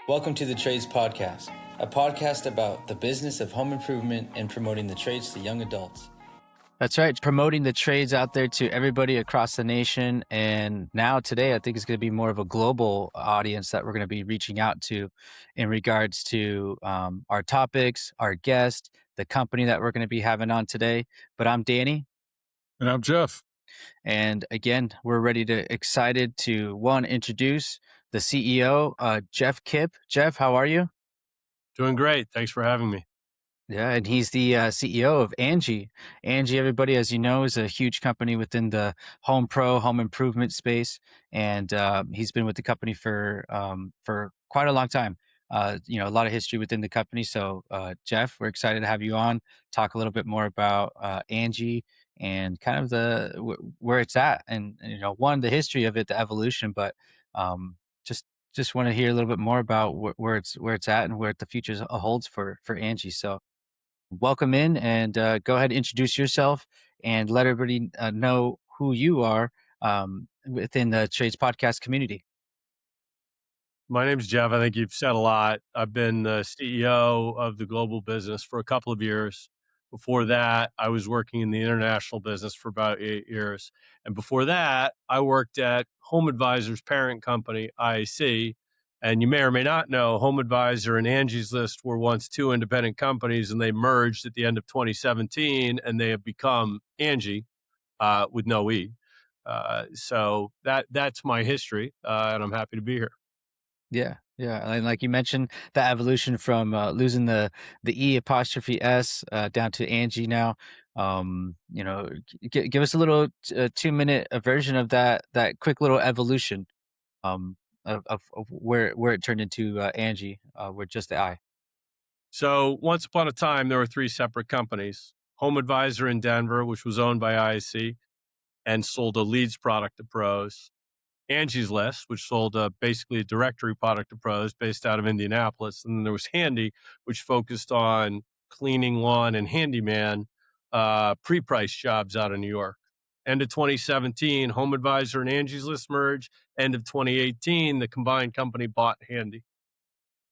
Welcome to the Trades Podcast, a podcast about the business of home improvement and promoting the trades to young adults. That's right. Promoting the trades out there to everybody across the nation. And now today, I think it's going to be more of a global audience that we're going to be reaching out to in regards to our topics, our guest, the company that we're going to be having on today. But I'm Danny. And I'm Jeff. And again, we're excited to introduce the CEO, Jeff Kip. Jeff, how are you? Doing great. Thanks for having me. Yeah, and he's the CEO of Angi. Angi, everybody, as you know, is a huge company within the home improvement space, and he's been with the company for quite a long time. A lot of history within the company. So, Jeff, we're excited to have you on. Talk a little bit more about Angi and kind of where it's at, and the history of it, the evolution, but just want to hear a little bit more about where it's at and where the future holds for Angi. So welcome in, and go ahead and introduce yourself and let everybody know who you are within the Trades Podcast community. My name's Jeff. I think you've said a lot. I've been the CEO of the global business for a couple of years. Before that, I was working in the international business for about 8 years. And before that, I worked at Home Advisor's parent company, IAC. And you may or may not know, Home Advisor and Angie's List were once two independent companies, and they merged at the end of 2017, and they have become Angi with no E. So that's my history, and I'm happy to be here. Yeah. And like you mentioned, the evolution from losing the E apostrophe S down to Angi now. Give us a little 2-minute version of that quick little evolution of where it turned into Angi with just the I. So once upon a time, there were 3 separate companies. Home Advisor in Denver, which was owned by IAC and sold a leads product to pros. Angie's List, which sold basically a directory product to pros based out of Indianapolis. And then there was Handy, which focused on cleaning lawn and handyman pre-price jobs out of New York. End of 2017, Home Advisor and Angie's List merged. End of 2018, the combined company bought Handy.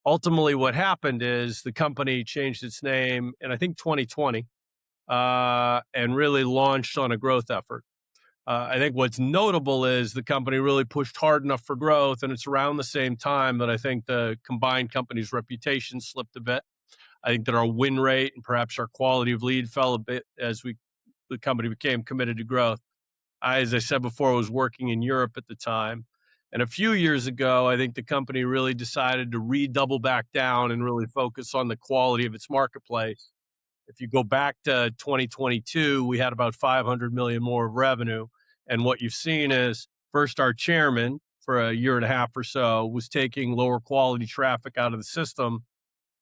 Ultimately, what happened is the company changed its name in, I think, 2020 and really launched on a growth effort. I think what's notable is the company really pushed hard enough for growth, and it's around the same time that I think the combined company's reputation slipped a bit. I think that our win rate and perhaps our quality of lead fell a bit as the company became committed to growth. As I said before, was working in Europe at the time. And a few years ago, I think the company really decided to redouble back down and really focus on the quality of its marketplace. If you go back to 2022, we had about 500 million more of revenue. And what you've seen is first our chairman for a year and a half or so was taking lower quality traffic out of the system,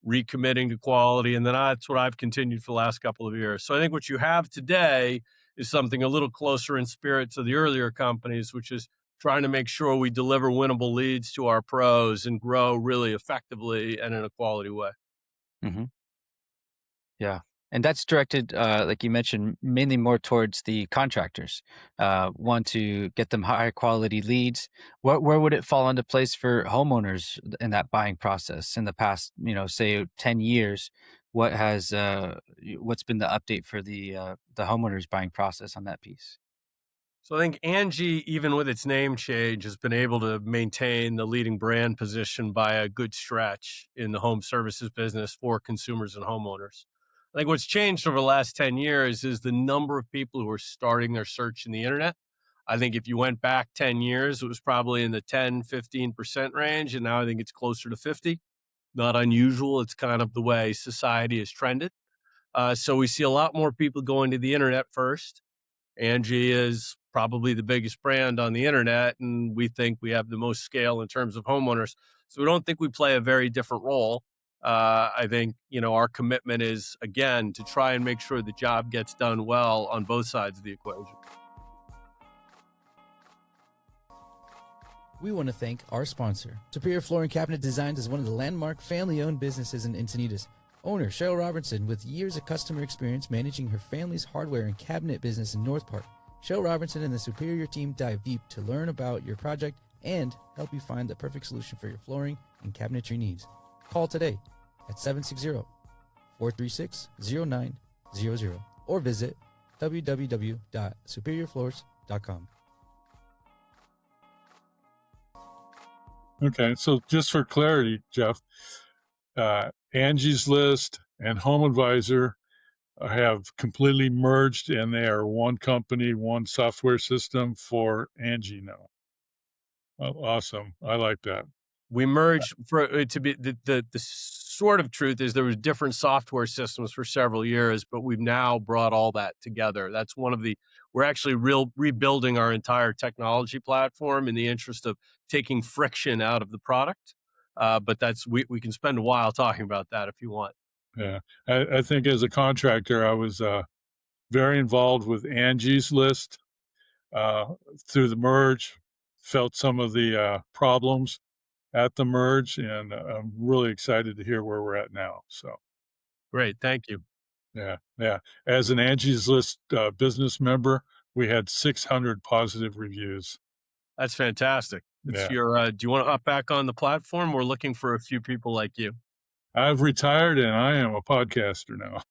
recommitting to quality. And then that's what I've continued for the last couple of years. So I think what you have today is something a little closer in spirit to the earlier companies, which is trying to make sure we deliver winnable leads to our pros and grow really effectively and in a quality way. Mm-hmm. Yeah. And that's directed, like you mentioned, mainly more towards the contractors. Want to get them higher quality leads. Where would it fall into place for homeowners in that buying process in the past, say 10 years? What's been the update for the homeowners buying process on that piece? So I think Angi, even with its name change, has been able to maintain the leading brand position by a good stretch in the home services business for consumers and homeowners. I think what's changed over the last 10 years is the number of people who are starting their search in the internet. I think if you went back 10 years, it was probably in the 10, 15% range. And now I think it's closer to 50. Not unusual. It's kind of the way society has trended. So we see a lot more people going to the internet first. Angi is probably the biggest brand on the internet, and we think we have the most scale in terms of homeowners. So we don't think we play a very different role. I think, our commitment is, again, to try and make sure the job gets done well on both sides of the equation. We want to thank our sponsor. Superior Flooring Cabinet Designs is one of the landmark family-owned businesses in Encinitas. Owner Cheryl Robertson, with years of customer experience managing her family's hardware and cabinet business in North Park. Cheryl Robertson and the Superior team dive deep to learn about your project and help you find the perfect solution for your flooring and cabinetry needs. Call today at 760-436-0900 or visit www.superiorfloors.com. Okay, so just for clarity, Jeff, Angie's List and Home Advisor have completely merged, and they are one company, one software system for Angi now. Awesome. I like that. We merged for it to be the sort of truth is there was different software systems for several years, but we've now brought all that together. That's one of the we're actually rebuilding our entire technology platform in the interest of taking friction out of the product. But that's we can spend a while talking about that if you want. Yeah, I think as a contractor, I was very involved with Angie's List through the merge. Felt some of the problems at the merge, and I'm really excited to hear where we're at now. So, Great, thank you. yeah. As an Angie's List business member, we had 600 positive reviews. That's fantastic. It's Yeah. your. Do you want to hop back on the platform? We're looking for a few people like you. I've retired and I am a podcaster now.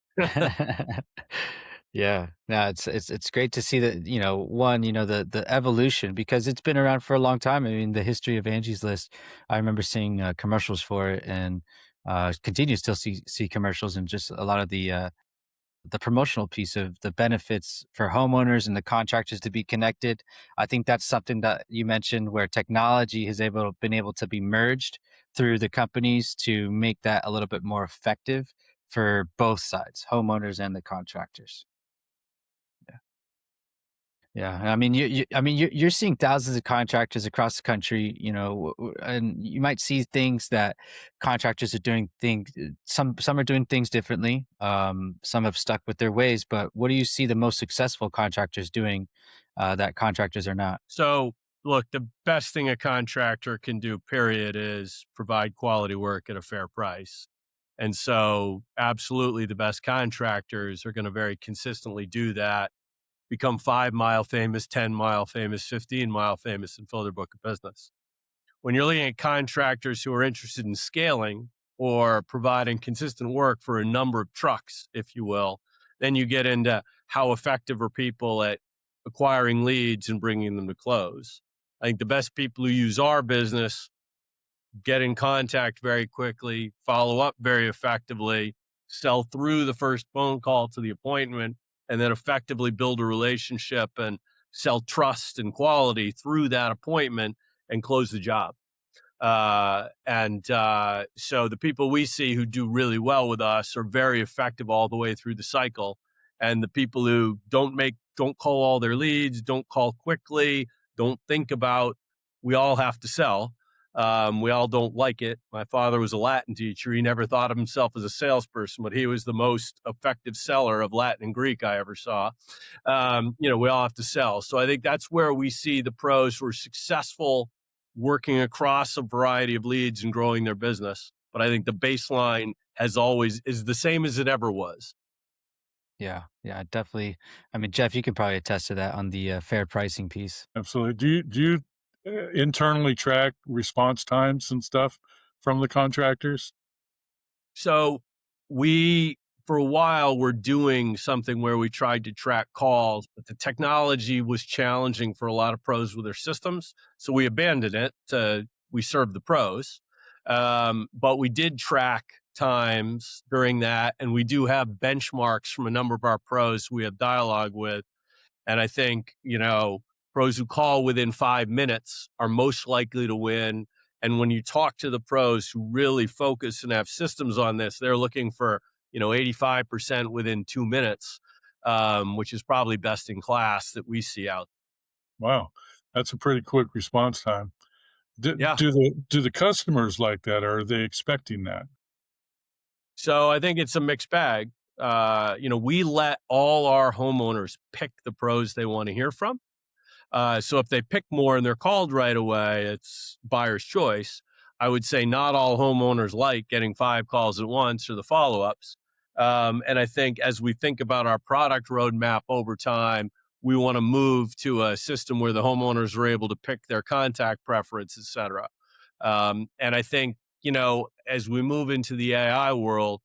Yeah, no, it's great to see that, the evolution, because it's been around for a long time. I mean, the history of Angie's List, I remember seeing commercials for it, and continue to still see commercials, and just a lot of the promotional piece of the benefits for homeowners and the contractors to be connected. I think that's something that you mentioned, where technology has been able to be merged through the companies to make that a little bit more effective for both sides, homeowners and the contractors. Yeah, I mean, you're seeing thousands of contractors across the country, and you might see things that contractors are doing things. Some are doing things differently. Some have stuck with their ways. But what do you see the most successful contractors doing that contractors are not? So, look, the best thing a contractor can do, period, is provide quality work at a fair price. And so, absolutely, the best contractors are going to very consistently do that, become 5-mile famous, 10-mile famous, 15-mile famous, and fill their book of business. When you're looking at contractors who are interested in scaling or providing consistent work for a number of trucks, if you will, then you get into how effective are people at acquiring leads and bringing them to close. I think the best people who use our business get in contact very quickly, follow up very effectively, sell through the first phone call to the appointment, and then effectively build a relationship and sell trust and quality through that appointment and close the job. So the people we see who do really well with us are very effective all the way through the cycle. And the people who don't call all their leads, don't call quickly, don't think about, we all have to sell. We all don't like it. My father was a Latin teacher. He never thought of himself as a salesperson, but he was the most effective seller of Latin and Greek I ever saw. We all have to sell. So I think that's where we see the pros who are successful working across a variety of leads and growing their business. But I think the baseline is the same as it ever was. Yeah, definitely. I mean, Jeff, you can probably attest to that on the fair pricing piece. Absolutely. Do you internally track response times and stuff from the contractors? So for a while, were doing something where we tried to track calls, but the technology was challenging for a lot of pros with their systems. So we abandoned it. We served the pros. But we did track times during that. And we do have benchmarks from a number of our pros we have dialogue with. And I think, pros who call within 5 minutes are most likely to win. And when you talk to the pros who really focus and have systems on this, they're looking for, 85% within 2 minutes, which is probably best in class that we see out. Wow. That's a pretty quick response time. Yeah. Do the customers like that, or are they expecting that? So I think it's a mixed bag. We let all our homeowners pick the pros they want to hear from. So if they pick more and they're called right away, it's buyer's choice. I would say not all homeowners like getting 5 calls at once or the follow-ups. And I think as we think about our product roadmap over time, we want to move to a system where the homeowners are able to pick their contact preference, et cetera. And I think as we move into the AI world,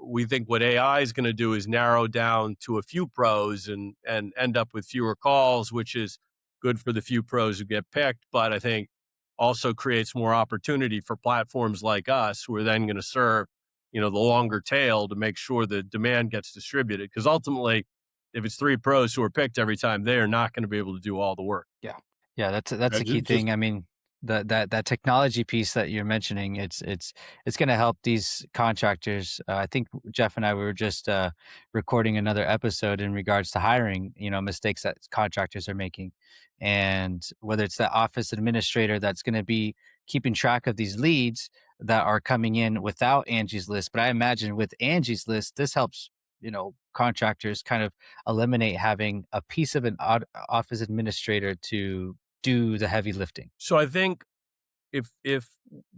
we think what AI is going to do is narrow down to a few pros and end up with fewer calls, which is good for the few pros who get picked. But I think also creates more opportunity for platforms like us, who are then going to serve, the longer tail to make sure the demand gets distributed. Because ultimately, if it's three pros who are picked every time, they are not going to be able to do all the work. Yeah, that's a key thing. I mean, that technology piece that you're mentioning, it's going to help these contractors. I think Jeff and I, we were just recording another episode in regards to hiring, mistakes that contractors are making, and whether it's that office administrator that's going to be keeping track of these leads that are coming in without Angie's List. But I imagine with Angie's List, this helps contractors kind of eliminate having a piece of an office administrator to do the heavy lifting. So I think if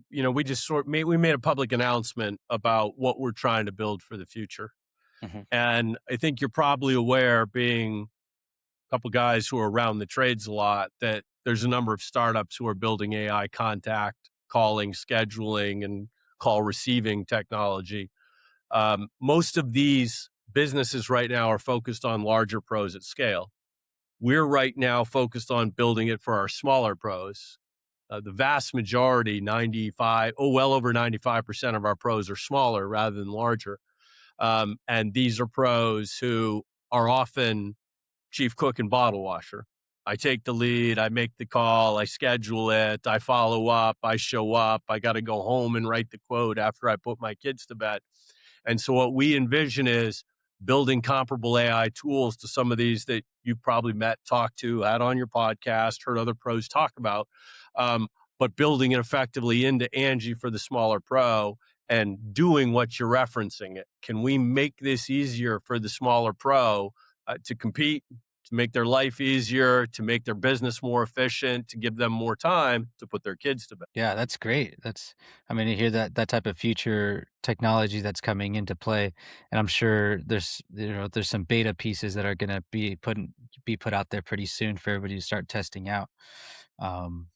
we just we made a public announcement about what we're trying to build for the future. Mm-hmm. And I think you're probably aware, being a couple guys who are around the trades a lot, that there's a number of startups who are building AI contact, calling, scheduling, and call receiving technology. Most of these businesses right now are focused on larger pros at scale. We're right now focused on building it for our smaller pros. The vast majority, well over 95% of our pros are smaller rather than larger. And these are pros who are often chief cook and bottle washer. I take the lead, I make the call, I schedule it, I follow up, I show up, I got to go home and write the quote after I put my kids to bed. And so what we envision is building comparable AI tools to some of these that you've probably met, talked to, had on your podcast, heard other pros talk about, but building it effectively into Angi for the smaller pro and doing what you're referencing it. Can we make this easier for the smaller pro to compete, to make their life easier, to make their business more efficient, to give them more time to put their kids to bed? Yeah, that's great. To hear that type of future technology that's coming into play, and I'm sure there's some beta pieces that are going to be put out there pretty soon for everybody to start testing out. Um,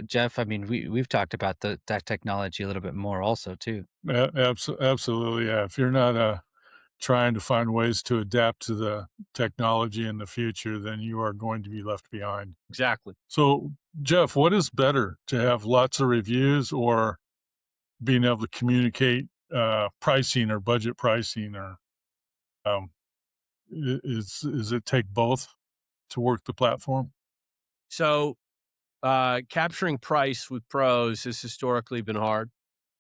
Jeff, we've talked about that technology a little bit more also too. Absolutely. Yeah. If you're not trying to find ways to adapt to the technology in the future, then you are going to be left behind. Exactly. So, Jeff, what is better, to have lots of reviews or being able to communicate pricing or budget pricing, or is it take both to work the platform? So capturing price with pros has historically been hard.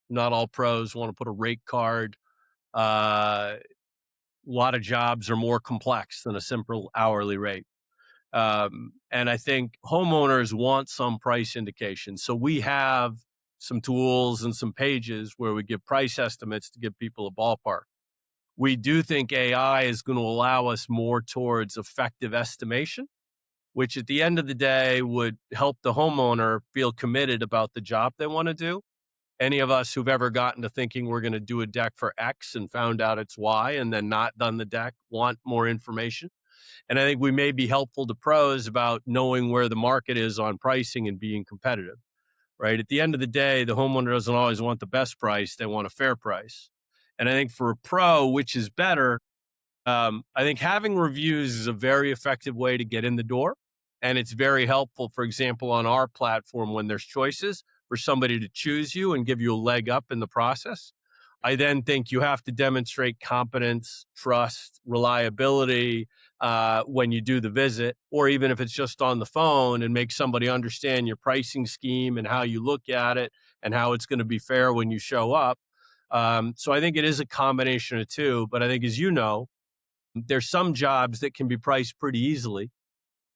Not all pros want to put a rate card. A lot of jobs are more complex than a simple hourly rate. And I think homeowners want some price indication. So we have some tools and some pages where we give price estimates to give people a ballpark. We do think AI is going to allow us more towards effective estimation, which at the end of the day would help the homeowner feel committed about the job they want to do. Any of us who've ever gotten to thinking we're going to do a deck for X and found out it's Y and then not done the deck want more information. And I think we may be helpful to pros about knowing where the market is on pricing and being competitive, right? At the end of the day, the homeowner doesn't always want the best price. They want a fair price. And I think for a pro, which is better, I think having reviews is a very effective way to get in the door. And it's very helpful, for example, on our platform when there's choices for somebody to choose you and give you a leg up in the process. I then think you have to demonstrate competence, trust, reliability when you do the visit, or even if it's just on the phone, and make somebody understand your pricing scheme and how you look at it and how it's going to be fair when you show up. So I think it is a combination of two. But I think, as you know, there's some jobs that can be priced pretty easily,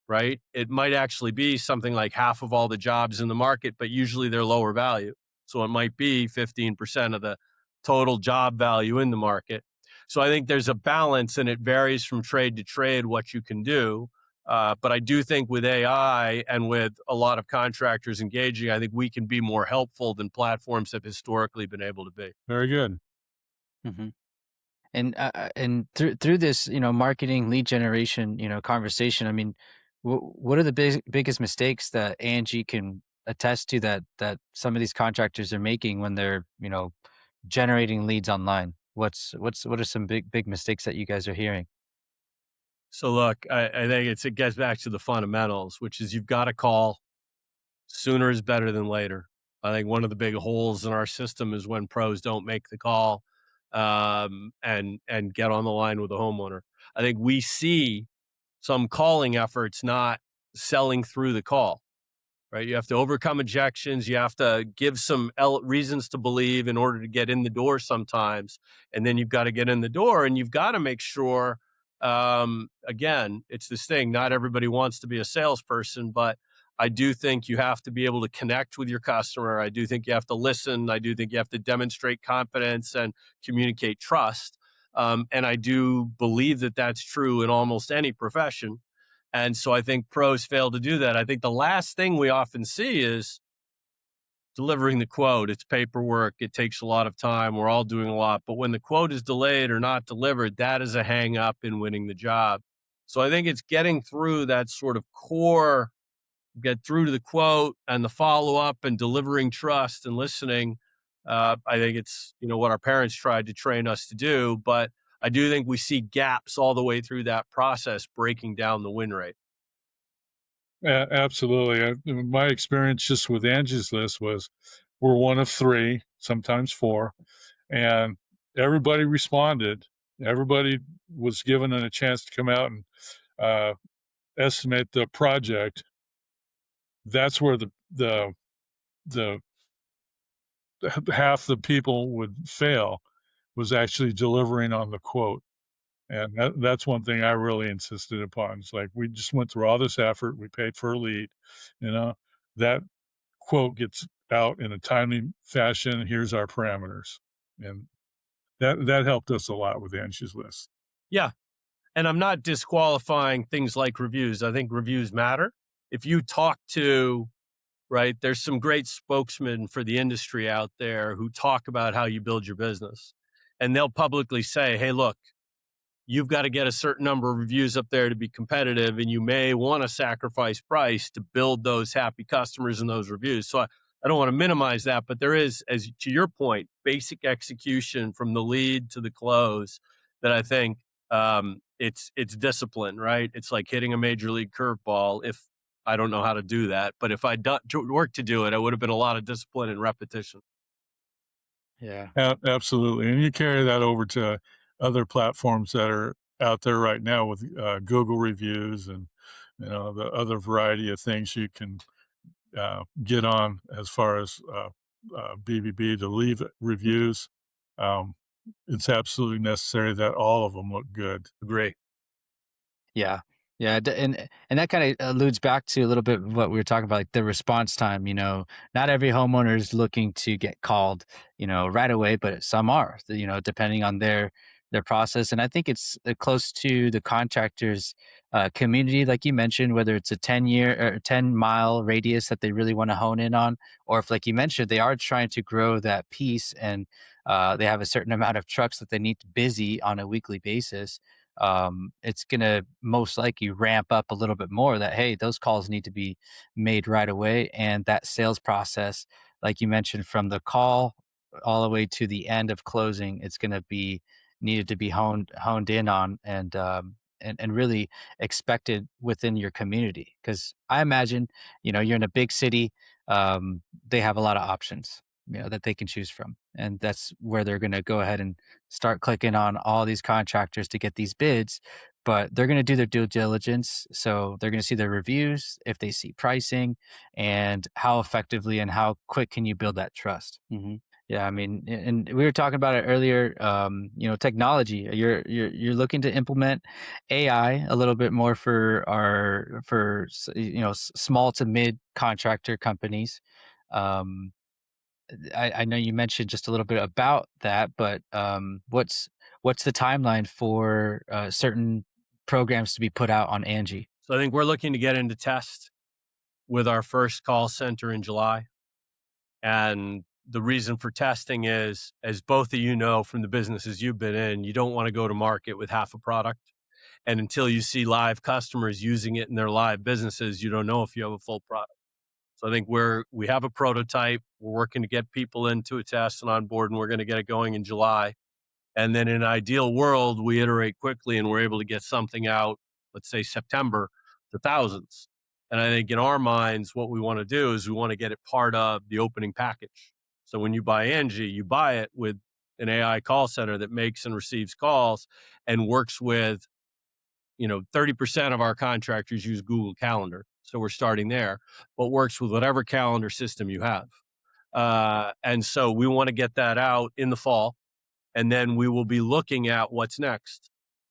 right? It might actually be something like half of all the jobs in the market, but usually they're lower value. So it might be 15% of the total job value in the market. So I think there's a balance, and it varies from trade to trade what you can do. But I do think with AI and with a lot of contractors engaging, I think we can be more helpful than platforms have historically been able to be. Very good. Mm-hmm. And through this, marketing, lead generation, conversation. What are the biggest mistakes that Angi can attest to that some of these contractors are making when they're, generating leads online? What are some big mistakes that you guys are hearing? So look, I think it gets back to the fundamentals, which is you've got to call. Sooner is better than later. I think one of the big holes in our system is when pros don't make the call, and get on the line with a homeowner. I think we see some calling efforts not selling through the call. Right? You have to overcome objections. You have to give some reasons to believe in order to get in the door sometimes. And then you've got to get in the door, and you've got to make sure, again, it's this thing. Not everybody wants to be a salesperson, but I do think you have to be able to connect with your customer. I do think you have to listen. I do think you have to demonstrate confidence and communicate trust. And I do believe that that's true in almost any profession. And so I think pros fail to do that. I think the last thing we often see is delivering the quote. It's paperwork. It takes a lot of time. We're all doing a lot. But when the quote is delayed or not delivered, that is a hang up in winning the job. So I think it's getting through that sort of core, get through to the quote and the follow up and delivering trust and listening. I think it's, what our parents tried to train us to do. But I do think we see gaps all the way through that process, breaking down the win rate. Absolutely. My experience just with Angie's List was we're one of three, sometimes four, and everybody responded. Everybody was given a chance to come out and estimate the project. That's where the half the people would fail, was actually delivering on the quote. And that's one thing I really insisted upon. It's like, we just went through all this effort. We paid for a lead, that quote gets out in a timely fashion. Here's our parameters. And that helped us a lot with Angie's List. Yeah. And I'm not disqualifying things like reviews. I think reviews matter. If you talk to, right, there's some great spokesmen for the industry out there who talk about how you build your business. And they'll publicly say, hey, look, you've got to get a certain number of reviews up there to be competitive, and you may want to sacrifice price to build those happy customers and those reviews. So I don't want to minimize that, but there is, as to your point, basic execution from the lead to the close that I think it's discipline, right? It's like hitting a major league curveball. If I don't know how to do that, but if I'd worked to do it, it would have been a lot of discipline and repetition. Yeah. Absolutely. And you carry that over to other platforms that are out there right now with Google reviews and the other variety of things you can get on as far as BBB to leave reviews. It's absolutely necessary that all of them look good. Agree. Yeah. Yeah. And that kind of alludes back to a little bit of what we were talking about, like the response time. Not every homeowner is looking to get called, right away, but some are, depending on their process. And I think it's close to the contractors community, like you mentioned, whether it's a 10-year or 10-mile radius that they really want to hone in on, or if, like you mentioned, they are trying to grow that piece and they have a certain amount of trucks that they need busy on a weekly basis. It's going to most likely ramp up a little bit more that, hey, those calls need to be made right away. And that sales process, like you mentioned, from the call all the way to the end of closing, it's going to be needed to be honed in on and really expected within your community. Because I imagine, you're in a big city, they have a lot of options, that they can choose from. And that's where they're going to go ahead and start clicking on all these contractors to get these bids, but they're going to do their due diligence. So they're going to see their reviews, if they see pricing, and how effectively and how quick can you build that trust. Mm-hmm. Yeah, I mean, and we were talking about it earlier. Technology. You're looking to implement AI a little bit more for small to mid contractor companies. I know you mentioned just a little bit about that, but what's the timeline for certain programs to be put out on Angi? So I think we're looking to get into test with our first call center in July. And the reason for testing is, as both of you know from the businesses you've been in, you don't want to go to market with half a product. And until you see live customers using it in their live businesses, you don't know if you have a full product. So I think we have a prototype. We're working to get people into a test and on board, and we're going to get it going in July. And then in an ideal world, we iterate quickly and we're able to get something out, let's say September, to thousands. And I think in our minds, what we want to do is we want to get it part of the opening package. So when you buy Angi, you buy it with an AI call center that makes and receives calls and works with, 30% of our contractors use Google Calendar. So we're starting there, but works with whatever calendar system you have. And so we want to get that out in the fall. And then we will be looking at what's next.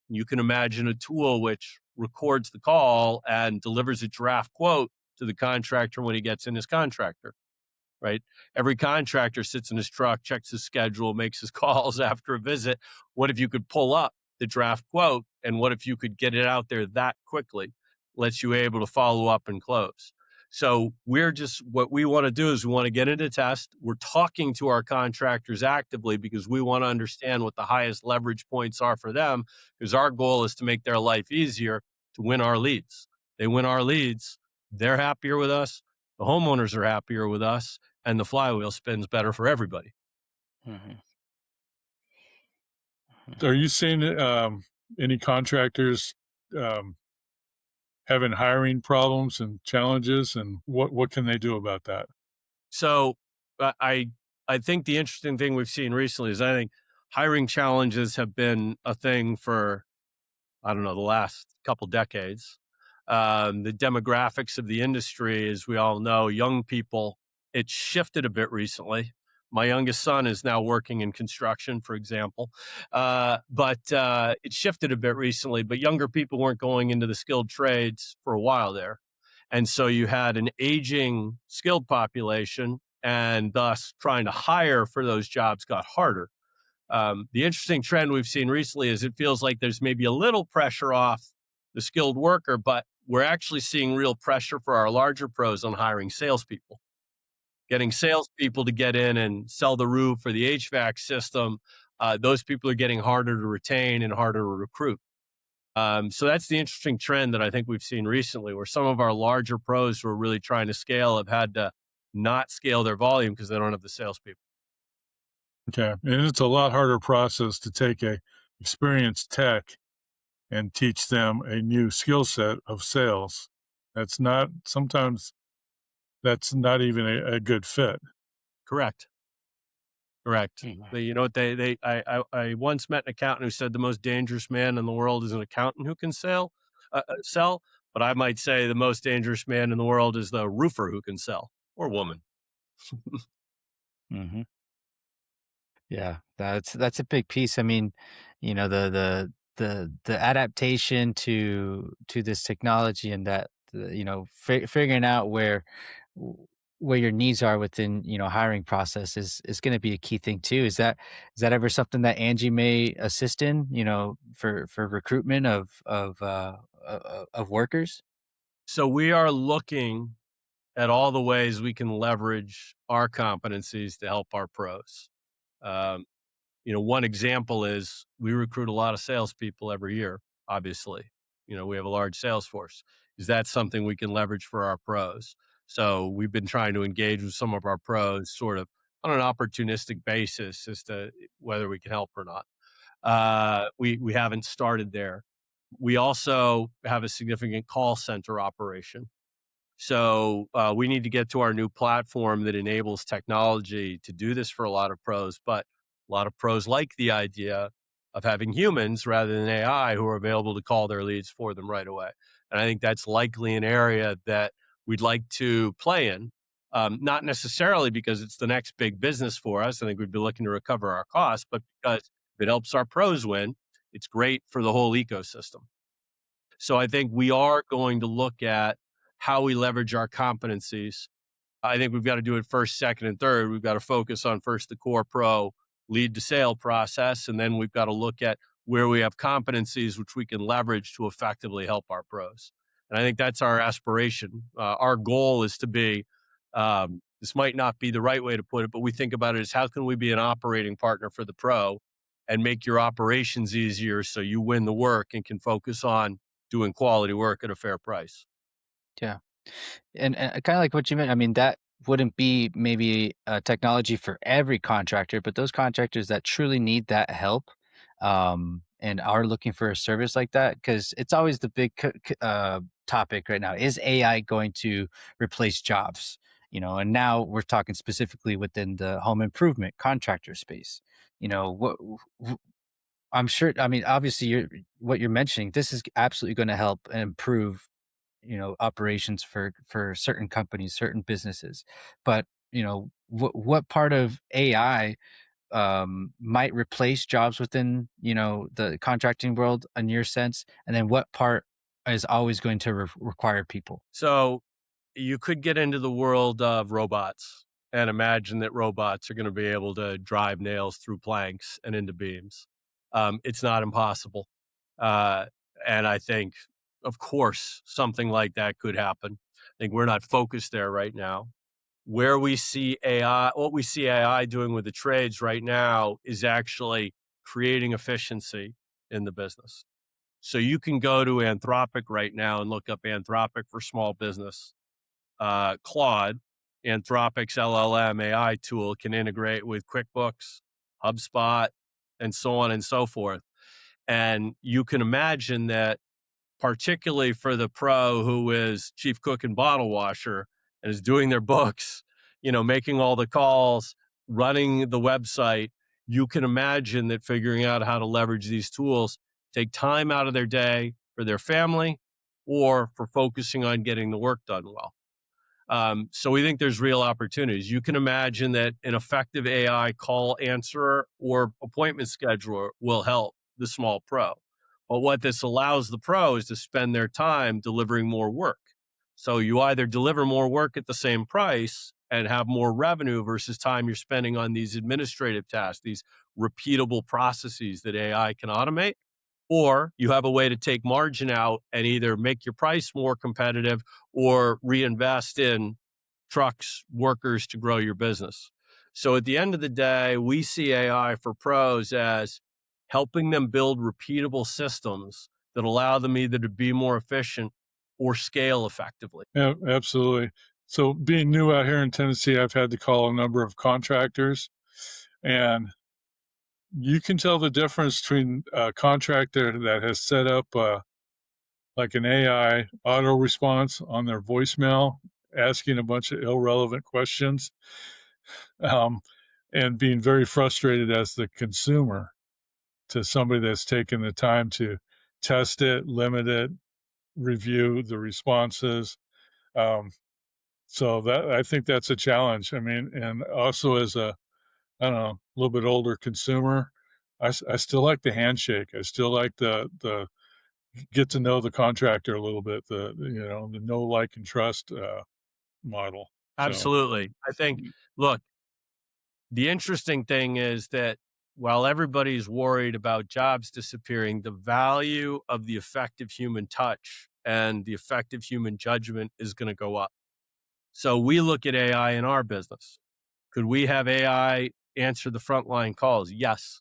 You can imagine a tool which records the call and delivers a draft quote to the contractor when he gets in his contractor, right? Every contractor sits in his truck, checks his schedule, makes his calls after a visit. What if you could pull up the draft quote? And what if you could get it out there that quickly? Lets you able to follow up and close. So what we want to do is we want to get into test. We're talking to our contractors actively because we want to understand what the highest leverage points are for them, because our goal is to make their life easier to win our leads. They win our leads, they're happier with us, the homeowners are happier with us, and the flywheel spins better for everybody. Mhm. Are you seeing any contractors having hiring problems and challenges, and what can they do about that? So I think the interesting thing we've seen recently is I think hiring challenges have been a thing for, I don't know, the last couple decades. The demographics of the industry, as we all know, young people, it's shifted a bit recently. My youngest son is now working in construction, for example. But it shifted a bit recently, but younger people weren't going into the skilled trades for a while there. And so you had an aging skilled population, and thus trying to hire for those jobs got harder. The interesting trend we've seen recently is it feels like there's maybe a little pressure off the skilled worker, but we're actually seeing real pressure for our larger pros on hiring salespeople. Getting salespeople to get in and sell the roof or the HVAC system, those people are getting harder to retain and harder to recruit. So that's the interesting trend that I think we've seen recently, where some of our larger pros who are really trying to scale have had to not scale their volume because they don't have the salespeople. Okay, and it's a lot harder process to take a experienced tech and teach them a new skill set of sales. Sometimes that's not even a good fit. Correct. Correct. Mhm. You know what I once met an accountant who said the most dangerous man in the world is an accountant who can sell. But I might say the most dangerous man in the world is the roofer who can sell, or woman. Mhm. Yeah, that's a big piece. I mean, the adaptation to this technology, and that figuring out where your needs are within hiring process is going to be a key thing too. Is that ever something that Angie may assist in? For recruitment of workers. So we are looking at all the ways we can leverage our competencies to help our pros. Um, one example is we recruit a lot of salespeople every year, obviously. We have a large sales force. Is that something we can leverage for our pros? So we've been trying to engage with some of our pros sort of on an opportunistic basis as to whether we can help or not. We haven't started there. We also have a significant call center operation. So we need to get to our new platform that enables technology to do this for a lot of pros, but a lot of pros like the idea of having humans rather than AI who are available to call their leads for them right away. And I think that's likely an area that we'd like to play in. Not necessarily because it's the next big business for us. I think we'd be looking to recover our costs, but because if it helps our pros win, it's great for the whole ecosystem. So I think we are going to look at how we leverage our competencies. I think we've got to do it first, second, and third. We've got to focus on first the core pro lead to sale process, and then we've got to look at where we have competencies which we can leverage to effectively help our pros. And I think that's our aspiration. Our goal is to be, this might not be the right way to put it, but we think about it as how can we be an operating partner for the pro and make your operations easier so you win the work and can focus on doing quality work at a fair price. Yeah. And kind of like what you meant, I mean, that wouldn't be maybe a technology for every contractor, but those contractors that truly need that help, and are looking for a service like that, because it's always the big topic right now. Is AI going to replace jobs? And now we're talking specifically within the home improvement contractor space. What I'm sure, I mean, obviously, what you're mentioning, this is absolutely going to help and improve operations for certain companies, certain businesses. But what part of AI might replace jobs within the contracting world in your sense, and then what part is always going to require people? So you could get into the world of robots and imagine that robots are going to be able to drive nails through planks and into beams. It's not impossible. Uh, and I think, of course, something like that could happen. I think we're not focused there right now. Where we see AI, what we see AI doing with the trades right now is actually creating efficiency in the business. So you can go to Anthropic right now and look up Anthropic for small business. Claude, Anthropic's LLM AI tool, can integrate with QuickBooks, HubSpot, and so on and so forth. And you can imagine that, particularly for the pro who is chief cook and bottle washer and is doing their books, making all the calls, running the website, you can imagine that figuring out how to leverage these tools take time out of their day for their family or for focusing on getting the work done well. So we think there's real opportunities. You can imagine that an effective AI call answerer or appointment scheduler will help the small pro. But what this allows the pro is to spend their time delivering more work. So you either deliver more work at the same price and have more revenue versus time you're spending on these administrative tasks, these repeatable processes that AI can automate, or you have a way to take margin out and either make your price more competitive or reinvest in trucks, workers to grow your business. So at the end of the day, we see AI for pros as helping them build repeatable systems that allow them either to be more efficient or scale effectively. Yeah, absolutely. So being new out here in Tennessee, I've had to call a number of contractors, and you can tell the difference between a contractor that has set up like an AI auto response on their voicemail, asking a bunch of irrelevant questions, um, and being very frustrated as the consumer, to somebody that's taken the time to test it, limit it, review the responses. Um, so that, I think that's a challenge. I mean, and also as a, I don't know, a little bit older consumer, I still like the handshake. I still like the get to know the contractor a little bit, the know, like, and trust model. So, Absolutely. I think, look, the interesting thing is that while everybody's worried about jobs disappearing, the value of the effective human touch and the effective human judgment is going to go up. So we look at AI in our business. Could we have AI answer the frontline calls? Yes.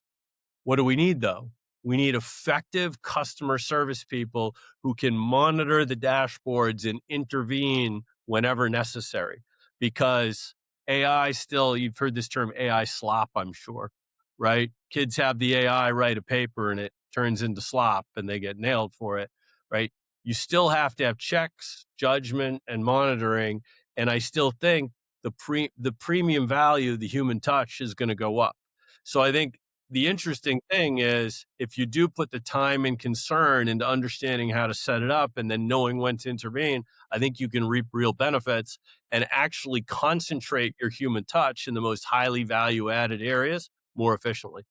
What do we need though? We need effective customer service people who can monitor the dashboards and intervene whenever necessary. Because AI still, you've heard this term AI slop, I'm sure, right? Kids have the AI write a paper and it turns into slop and they get nailed for it, right? You still have to have checks, judgment, and monitoring. And I still think the premium value of the human touch is going to go up. So I think the interesting thing is if you do put the time and concern into understanding how to set it up and then knowing when to intervene, I think you can reap real benefits and actually concentrate your human touch in the most highly value added areas more efficiently.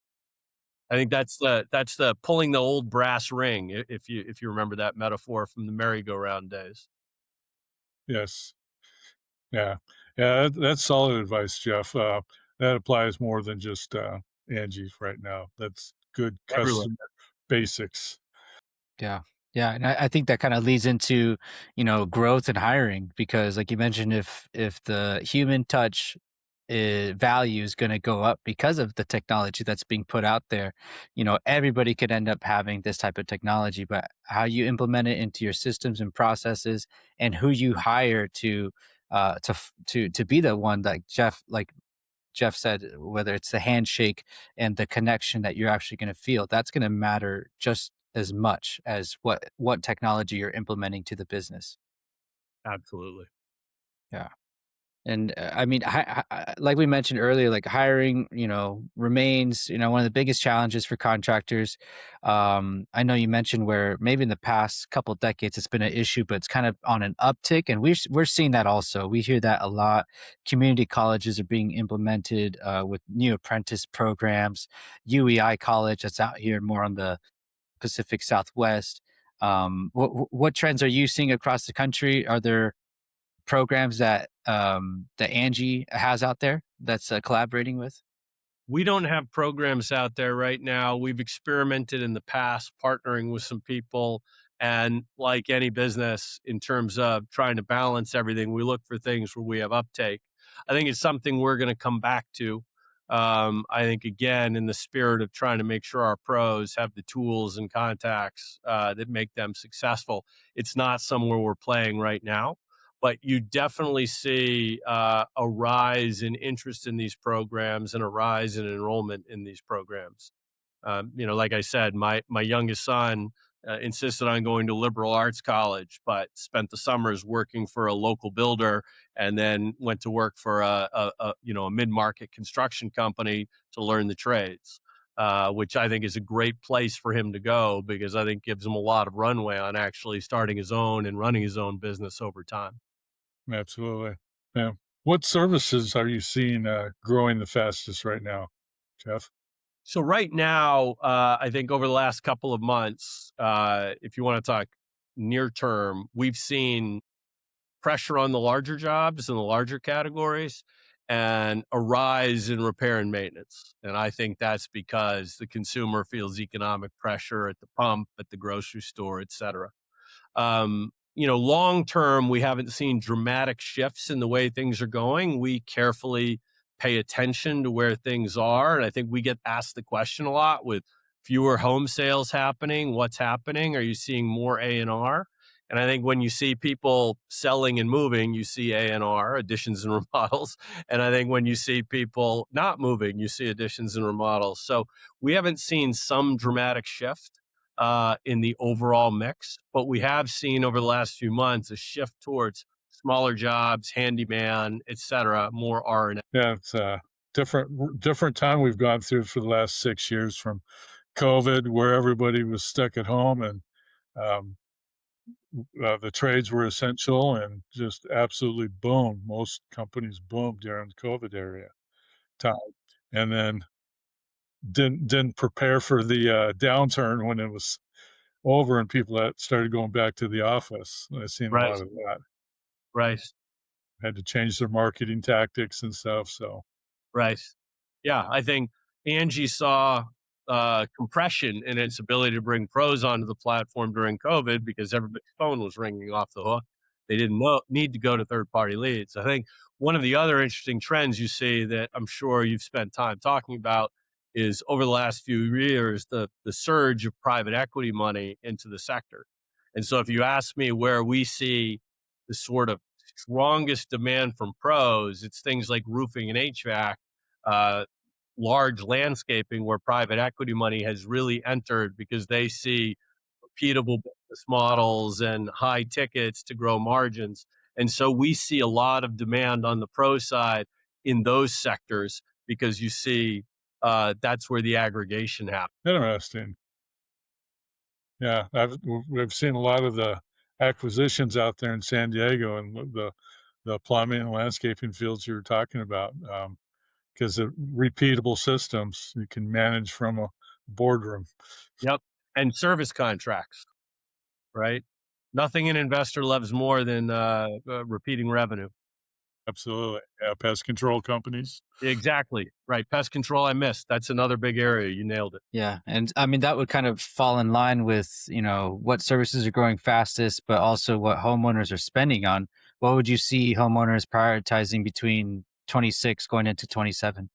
I think that's the pulling the old brass ring, if you remember that metaphor from the merry-go-round days. yes. Yeah. Yeah, that's solid advice, Jeff. That applies more than just Angie's right now. That's good Everywhere. customer basics. Yeah. Yeah. And I think that kind of leads into, growth and hiring, because like you mentioned, if the human touch value is going to go up because of the technology that's being put out there. Everybody could end up having this type of technology, but how you implement it into your systems and processes, and who you hire to be the one, like Jeff said, whether it's the handshake and the connection that you're actually going to feel, that's going to matter just as much as what technology you're implementing to the business. Absolutely. Yeah. And I mean, like we mentioned earlier, like hiring, remains, one of the biggest challenges for contractors. I know you mentioned where maybe in the past couple of decades it's been an issue, but it's kind of on an uptick, and we're seeing that also. We hear that a lot. Community colleges are being implemented with new apprentice programs. UEI College, that's out here more on the Pacific Southwest. What trends are you seeing across the country? Are there programs that Angi has out there that's collaborating with? We don't have programs out there right now. We've experimented in the past partnering with some people. And like any business, in terms of trying to balance everything, we look for things where we have uptake. I think it's something we're going to come back to. I think, again, in the spirit of trying to make sure our pros have the tools and contacts that make them successful, it's not somewhere we're playing right now. But you definitely see a rise in interest in these programs and a rise in enrollment in these programs. Like I said, my youngest son insisted on going to liberal arts college, but spent the summers working for a local builder, and then went to work for a mid-market construction company to learn the trades. Which I think is a great place for him to go, because I think gives him a lot of runway on actually starting his own and running his own business over time. Absolutely. Yeah. What services are you seeing growing the fastest right now, Jeff? So right now, I think over the last couple of months, if you want to talk near term, we've seen pressure on the larger jobs and the larger categories, and a rise in repair and maintenance. And I think that's because the consumer feels economic pressure at the pump, at the grocery store, et cetera. Long term, we haven't seen dramatic shifts in the way things are going. We carefully pay attention to where things are. And I think we get asked the question a lot, with fewer home sales happening. What's happening? Are you seeing more A&R? And I think when you see people selling and moving, you see A&R, additions and remodels. And I think when you see people not moving, you see additions and remodels. So we haven't seen some dramatic shift in the overall mix, but we have seen over the last few months a shift towards smaller jobs, handyman, et cetera, more R&M. Yeah, it's a different time we've gone through for the last 6 years, from COVID, where everybody was stuck at home, and um, the trades were essential and just absolutely boomed. Most companies boomed during the COVID area time, and then didn't prepare for the downturn when it was over and people that started going back to the office. I've seen a Right, lot of that. right, Had to change their marketing tactics and stuff. So right. Yeah, I think Angie saw compression in its ability to bring pros onto the platform during COVID, because everybody's phone was ringing off the hook. They didn't need to go to third-party leads. I think one of the other interesting trends you see that I'm sure you've spent time talking about is, over the last few years, the surge of private equity money into the sector. And so if you ask me where we see the sort of strongest demand from pros, it's things like roofing and HVAC, uh, large landscaping, where private equity money has really entered because they see repeatable business models and high tickets to grow margins. And so we see a lot of demand on the pro side in those sectors, because you see that's where the aggregation happens. interesting. Yeah, we've seen a lot of the acquisitions out there in San Diego, and the plumbing and landscaping fields you were talking about, because of repeatable systems you can manage from a boardroom. Yep. And service contracts, right? Nothing an investor loves more than repeating revenue. Absolutely. Yeah, pest control companies. Exactly. Right. Pest control, I missed. That's another big area. You nailed it. Yeah, and I mean that would kind of fall in line with what services are growing fastest, but also what homeowners are spending on. What would you see homeowners prioritizing between 26 going into 27?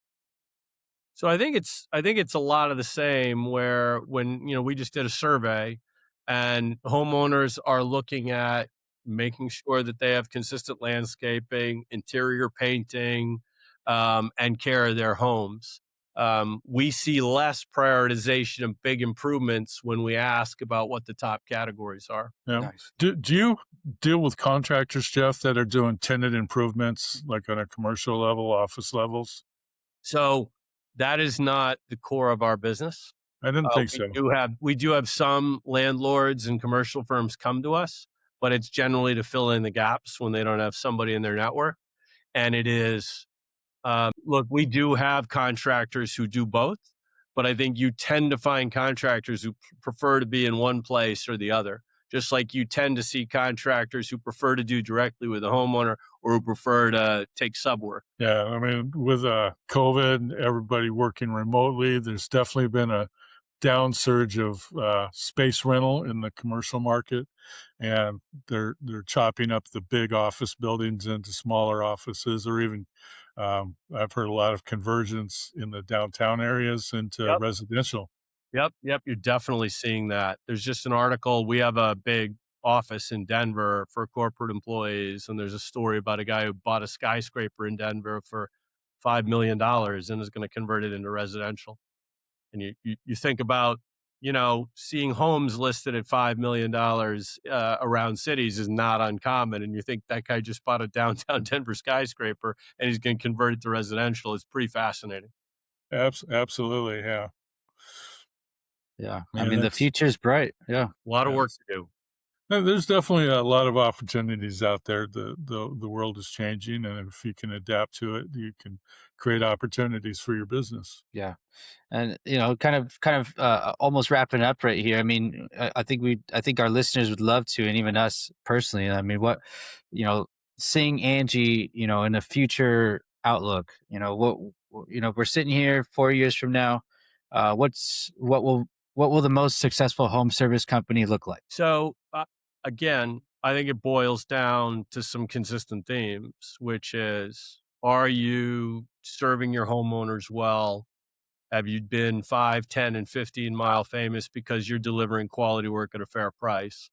So I think it's a lot of the same where when, we just did a survey and homeowners are looking at making sure that they have consistent landscaping, interior painting, and care of their homes. We see less prioritization of big improvements when we ask about what the top categories are. Yeah. Nice. Do you deal with contractors, Jeff, that are doing tenant improvements, like on a commercial level, office levels? So that is not the core of our business. I didn't think so. We do have some landlords and commercial firms come to us, but it's generally to fill in the gaps when they don't have somebody in their network. And it is, look, we do have contractors who do both, but I think you tend to find contractors who prefer to be in one place or the other. Just like you tend to see contractors who prefer to do directly with a homeowner or who prefer to take sub work. Yeah, I mean, with COVID, everybody working remotely, there's definitely been a downsurge of space rental in the commercial market, and they're chopping up the big office buildings into smaller offices, or even I've heard a lot of conversions in the downtown areas into Yep. residential. Yep. You're definitely seeing that. There's just an article. We have a big office in Denver for corporate employees, and there's a story about a guy who bought a skyscraper in Denver for $5 million and is going to convert it into residential. And you think about, seeing homes listed at $5 million around cities is not uncommon. And you think that guy just bought a downtown Denver skyscraper and he's going to convert it to residential. It's pretty fascinating. Absolutely, yeah. Yeah. I Yeah, mean, the that's- future's bright. Yeah. A lot of work to do. There's definitely a lot of opportunities out there. The world is changing, and if you can adapt to it, you can create opportunities for your business. Yeah. And kind of almost wrapping up right here. I mean, I think our listeners would love to, and even us personally. I mean, you know, seeing Angi, in a future outlook, we're sitting here 4 years from now. What will the most successful home service company look like? So, again, I think it boils down to some consistent themes, which is, are you serving your homeowners well? Have you been 5, 10, and 15-mile famous because you're delivering quality work at a fair price?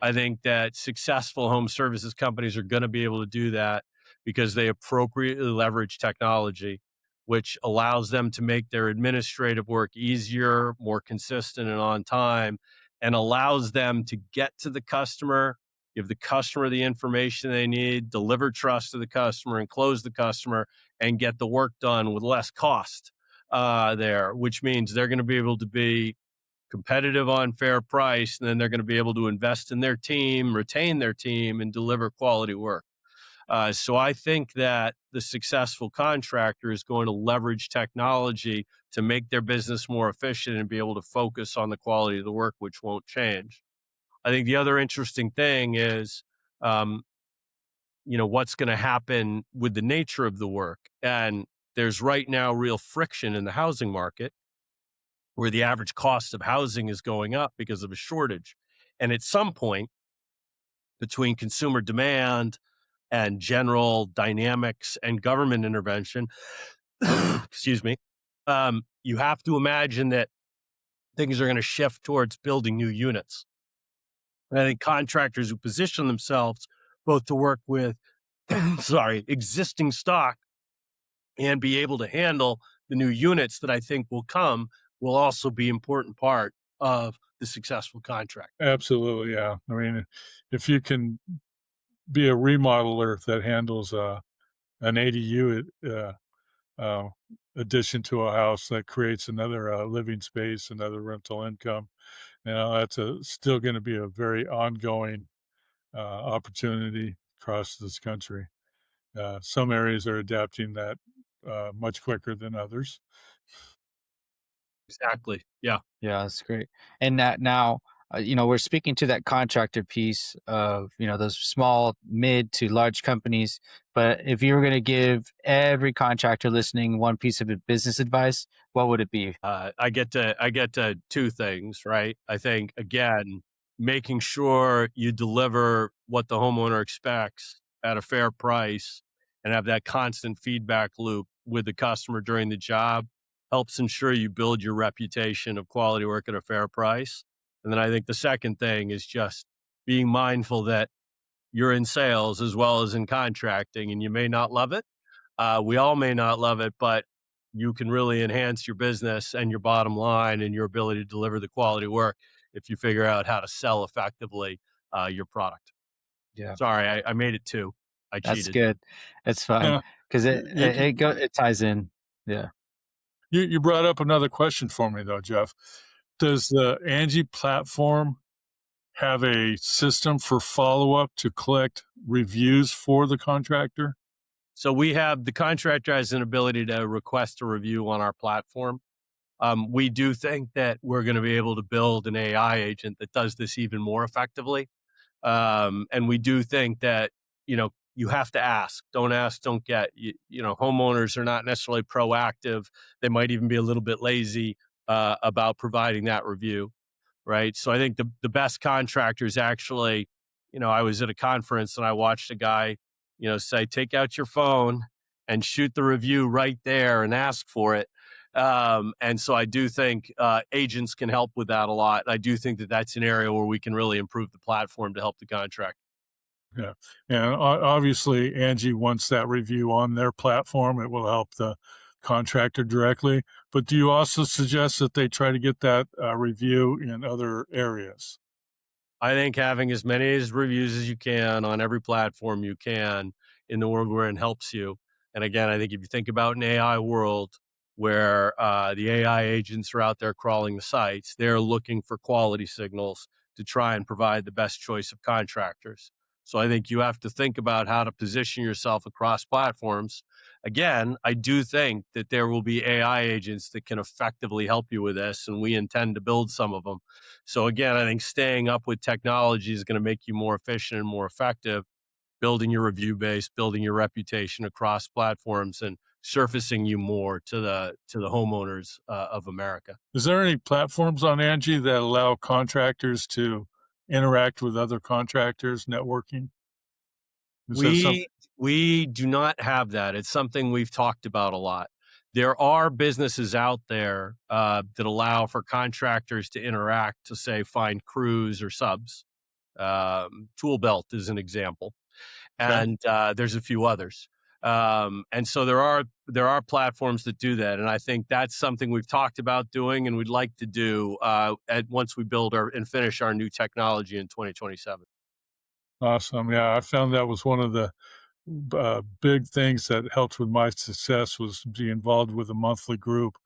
I think that successful home services companies are going to be able to do that because they appropriately leverage technology, which allows them to make their administrative work easier, more consistent, and on time, and allows them to get to the customer, give the customer the information they need, deliver trust to the customer, and close the customer, and get the work done with less cost there, which means they're going to be able to be competitive on fair price, and then they're going to be able to invest in their team, retain their team, and deliver quality work. So I think that the successful contractor is going to leverage technology to make their business more efficient and be able to focus on the quality of the work, which won't change. I think the other interesting thing is, what's going to happen with the nature of the work. And there's right now real friction in the housing market where the average cost of housing is going up because of a shortage. And at some point, between consumer demand and general dynamics and government intervention, excuse me, you have to imagine that things are going to shift towards building new units. And I think contractors who position themselves both to work with, existing stock and be able to handle the new units that I think will come will also be an important part of the successful contract. Absolutely, yeah. I mean, if you can be a remodeler that handles an ADU addition to a house that creates another living space, another rental income, that's still going to be a very ongoing opportunity across this country. Some areas are adapting that much quicker than others. Exactly. Yeah. Yeah, that's great. And that now, we're speaking to that contractor piece of, those small, mid to large companies. But if you were going to give every contractor listening one piece of business advice, what would it be? I get to two things, right? I think, again, making sure you deliver what the homeowner expects at a fair price and have that constant feedback loop with the customer during the job helps ensure you build your reputation of quality work at a fair price. And then I think the second thing is just being mindful that you're in sales as well as in contracting, and you may not love it. We all may not love it, but you can really enhance your business and your bottom line and your ability to deliver the quality work if you figure out how to sell effectively your product. Yeah, Sorry, I made it two. I that's cheated. good. It's fine Yeah. because You, it ties in. Yeah. you brought up another question for me though, Jeff. Does the Angie platform have a system for follow up to collect reviews for the contractor? So we have the contractor has an ability to request a review on our platform. We do think that we're going to be able to build an AI agent that does this even more effectively. And we do think that, you have to ask, don't get. Homeowners are not necessarily proactive. They might even be a little bit lazy about providing that review, right? So I think the best contractors actually, I was at a conference and I watched a guy, say, take out your phone and shoot the review right there and ask for it. And so I do think agents can help with that a lot. I do think that that's an area where we can really improve the platform to help the contract. Yeah. And obviously, Angie wants that review on their platform. It will help the contractor directly. But do you also suggest that they try to get that review in other areas? I think having as many as reviews as you can on every platform you can in the world we're in helps you. And again, I think if you think about an AI world where the AI agents are out there crawling the sites, they're looking for quality signals to try and provide the best choice of contractors. So I think you have to think about how to position yourself across platforms. Again, I do think that there will be AI agents that can effectively help you with this, and we intend to build some of them. So again, I think staying up with technology is going to make you more efficient and more effective, building your review base, building your reputation across platforms, and surfacing you more to the homeowners of America. Is there any platforms on Angie that allow contractors to interact with other contractors, networking? Is that something? We do not have that. It's something we've talked about a lot. There are businesses out there that allow for contractors to interact to say find crews or subs. Tool Belt is an example, Okay. and there's a few others. And so there are platforms that do that, and I think that's something we've talked about doing, and we'd like to do once we build and finish our new technology in 2027. Awesome. Yeah, I found that was one of the big things that helped with my success was be involved with a monthly group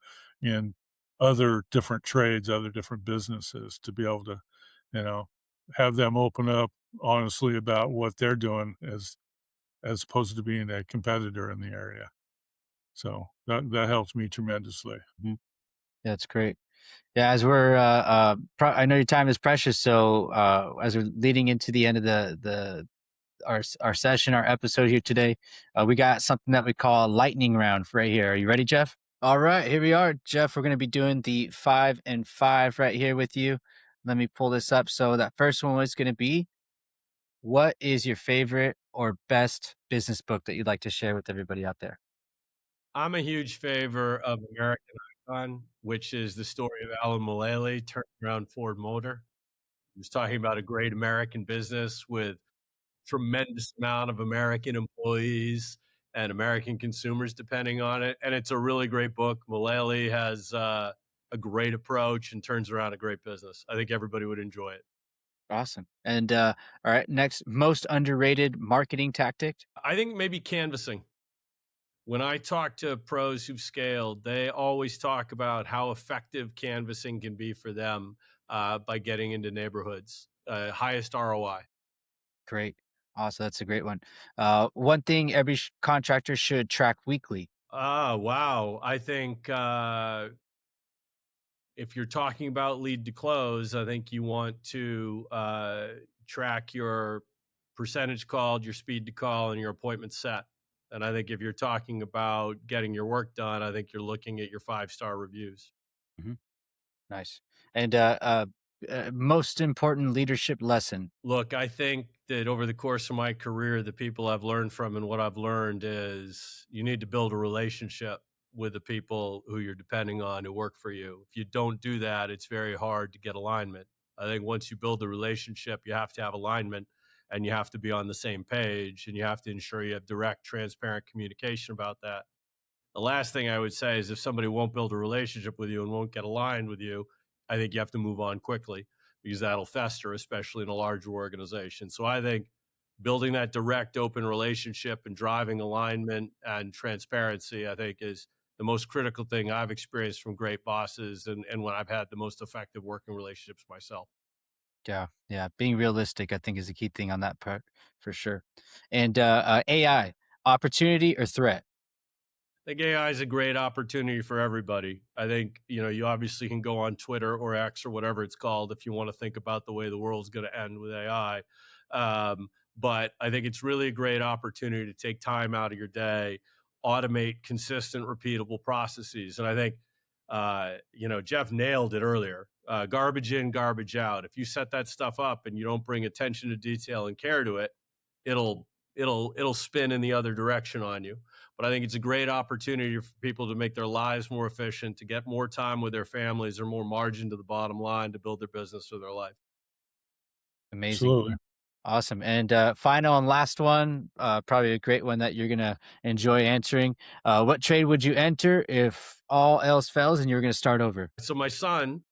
in other different trades, other different businesses to be able to, you know, have them open up honestly about what they're doing as opposed to being a competitor in the area. So that helps me tremendously. Mhm. Yeah, that's great. Yeah, as we're, I know your time is precious, so as we're leading into the end of our session, our episode here today, we got something that we call a lightning round right here. Are you ready, Jeff? All right, here we are, Jeff. We're going to be doing the 5 and 5 right here with you. Let me pull this up. So that first one was going to be, what is your favorite or best business book that you'd like to share with everybody out there? I'm a huge favor of American Icon, which is the story of Alan Mulally turning around Ford Motor. He was talking about a great American business with tremendous amount of American employees and American consumers depending on it. And it's a really great book. Mulally has a great approach and turns around a great business. I think everybody would enjoy it. Awesome. And all right, next, most underrated marketing tactic. I think maybe canvassing. When I talk to pros who've scaled, they always talk about how effective canvassing can be for them by getting into neighborhoods. Highest ROI. Great. Awesome. That's a great one. One thing every contractor should track weekly. Wow. I think if you're talking about lead to close, I think you want to track your percentage called, your speed to call, and your appointment set. And I think if you're talking about getting your work done, I think you're looking at your 5-star reviews. Mhm. Nice. And most important leadership lesson? Look, I think that over the course of my career, the people I've learned from and what I've learned is you need to build a relationship with the people who you're depending on who work for you. If you don't do that, it's very hard to get alignment. I think once you build the relationship, you have to have alignment and you have to be on the same page and you have to ensure you have direct, transparent communication about that. The last thing I would say is if somebody won't build a relationship with you and won't get aligned with you, I think you have to move on quickly because that'll fester, especially in a larger organization. So I think building that direct, open relationship and driving alignment and transparency, I think, is the most critical thing I've experienced from great bosses and when I've had the most effective working relationships myself. Yeah, yeah. Being realistic, I think, is a key thing on that part for sure. And AI, opportunity or threat? I think AI is a great opportunity for everybody. I think, you obviously can go on Twitter or X or whatever it's called if you want to think about the way the world's going to end with AI. But I think it's really a great opportunity to take time out of your day, automate consistent, repeatable processes. And I think, Jeff nailed it earlier. Garbage in, garbage out. If you set that stuff up and you don't bring attention to detail and care to it, it'll spin in the other direction on you. But I think it's a great opportunity for people to make their lives more efficient, to get more time with their families or more margin to the bottom line to build their business or their life. Amazing. Absolutely. Awesome. And final and last one, probably a great one that you're going to enjoy answering. What trade would you enter if all else fails and you're going to start over? So my son,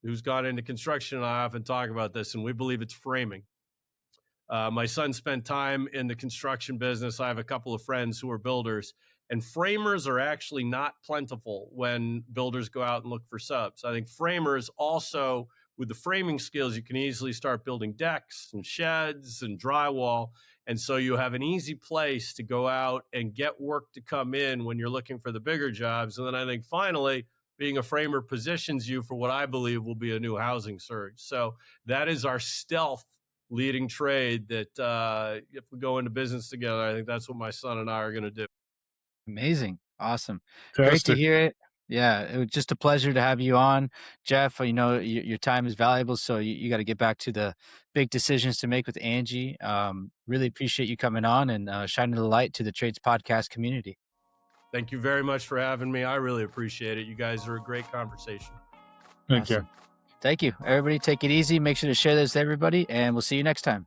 who's gone into construction, and I often talk about this, and we believe it's framing. My son spent time in the construction business. I have a couple of friends who are builders, and framers are actually not plentiful when builders go out and look for subs. I think framers also, with the framing skills, you can easily start building decks and sheds and drywall. And so you have an easy place to go out and get work to come in when you're looking for the bigger jobs. And then I think finally, being a framer positions you for what I believe will be a new housing surge. So that is our stealth leading trade that if we go into business together, I think that's what my son and I are going to do. Amazing. Awesome. Great to Fantastic. hear it. Yeah, it was just a pleasure to have you on, Jeff. Your time is valuable, so you got to get back to the big decisions to make with Angi. Really appreciate you coming on and shining the light to the Trades Podcast community. Thank you very much for having me. I really appreciate it. You guys are a great conversation. Thank you. Thank you. Everybody take it easy. Make sure to share this with everybody, and we'll see you next time.